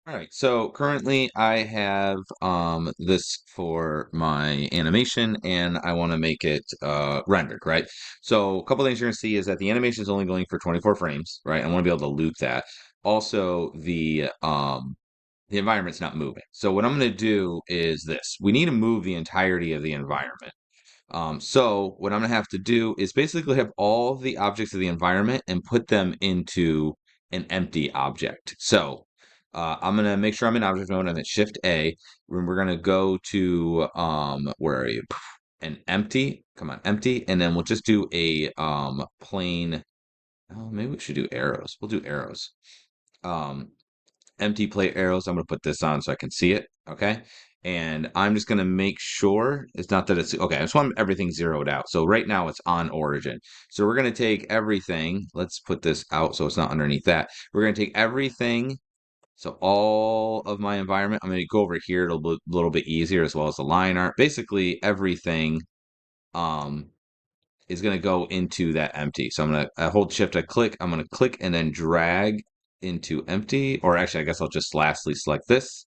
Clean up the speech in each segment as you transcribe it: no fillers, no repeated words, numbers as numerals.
All right, so currently I have this for my animation and I want to make it rendered, right? So a couple things you're gonna see is that the animation is only going for 24 frames, right? I want to be able to loop that. Also, the environment's not moving. So what I'm gonna do is this. We need to move the entirety of the environment. So what I'm gonna have to do is basically have all the objects of the environment and put them into an empty object. So I'm gonna make sure I'm in object mode and then Shift A. We're gonna go to where are you? An empty. Come on, empty, and then we'll just do a plain. Oh, maybe we should do arrows. We'll do arrows. Um, empty plate arrows. I'm going to put this on so I can see it. Okay. And I'm just going to make sure it's not that it's okay. I just want everything zeroed out. So right now it's on origin. So we're going to take everything. Let's put this out so it's not underneath that. We're going to take everything. So all of my environment, I'm going to go over here a little bit easier as well as the line art. Basically everything um, is going to go into that empty. So I'm going to hold shift, I click, I'm going to click and then drag into empty, or actually, I guess I'll just lastly select this.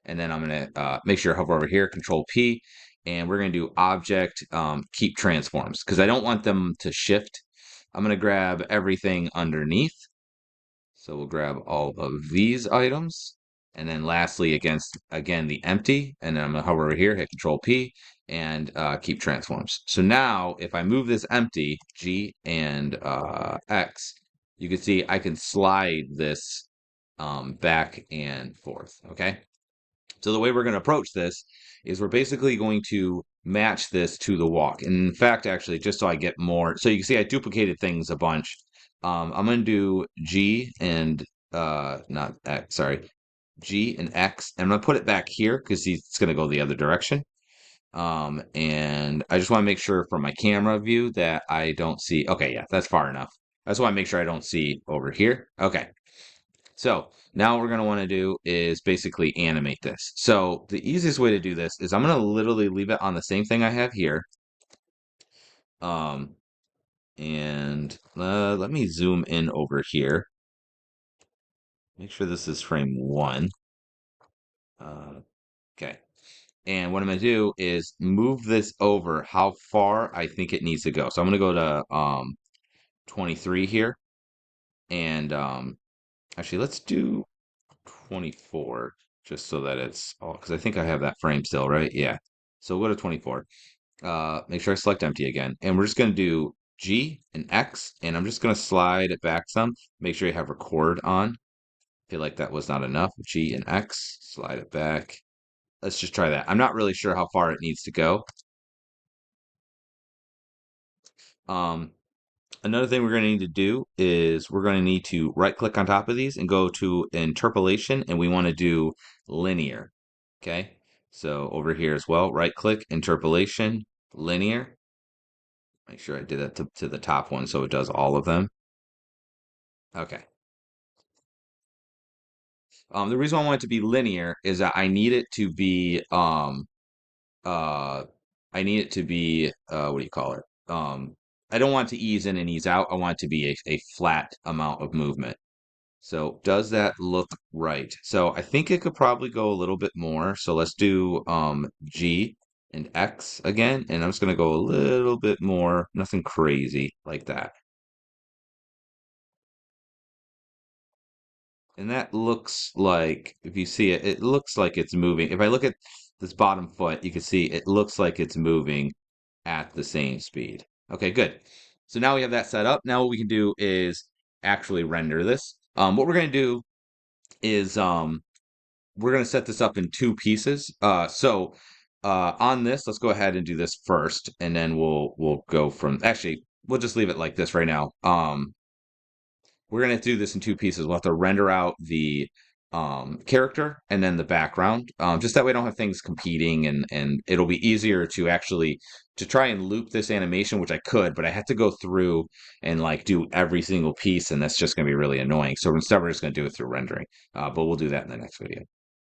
And then I'm going to make sure I hover over here, control P, and we're going to do object keep transforms because I don't want them to shift. I'm going to grab everything underneath. So we'll grab all of these items. And then lastly, again, the empty. And then I'm going to hover over here, hit Control P, and keep transforms. So now if I move this empty, G and X, you can see I can slide this back and forth. Okay. So the way we're going to approach this is we're basically going to match this to the walk. And in fact, actually, just so I get more, so you can see I duplicated things a bunch. I'm going to do G and not X, sorry, G and X. And I'm going to put it back here because it's going to go the other direction. And I just want to make sure from my camera view that I don't see. Okay, yeah, that's far enough. I just want to make sure I don't see over here. Okay. So now what we're going to want to do is basically animate this. So the easiest way to do this is I'm going to literally leave it on the same thing I have here. Um, and let me zoom in over here. Make sure this is frame 1. Okay. And what I'm going to do is move this over how far I think it needs to go. So I'm going to go to 23 here. And actually, let's do 24 just so that it's all because I think I have that frame still, right? Yeah. So we'll go to 24. Make sure I select empty again. And we're just going to do G and X, and I'm just going to slide it back some. Make sure you have record on. Feel like that was not enough. G and X, slide it back. Let's just try that. I'm not really sure how far it needs to go. Um, Another thing we're going to need to do is we're going to need to right click on top of these and go to interpolation, and we want to do linear. Okay, so over here as well, right click, interpolation, linear. Make sure I did that to the top one so it does all of them. Okay. The reason I want it to be linear is that I need it to be uh what do you call it? I don't want it to ease in and ease out. I want it to be a flat amount of movement. So does that look right? So I think it could probably go a little bit more. So let's do G and X again, and I'm just gonna go a little bit more, nothing crazy like that. And that looks like, if you see it, it looks like it's moving. If I look at this bottom foot, you can see it looks like it's moving at the same speed. Okay, good. So now we have that set up. Now what we can do is actually render this. What we're going to do is we're going to set this up in two pieces. On this, let's go ahead and do this first, and then we'll go from. Actually, we'll just leave it like this right now. We're going to do this in two pieces. We'll have to render out the character and then the background. Just that way, I don't have things competing, and it'll be easier to actually to try and loop this animation, which I could, but I had to go through and like do every single piece, and that's just going to be really annoying. So instead, we're just going to do it through rendering. But we'll do that in the next video.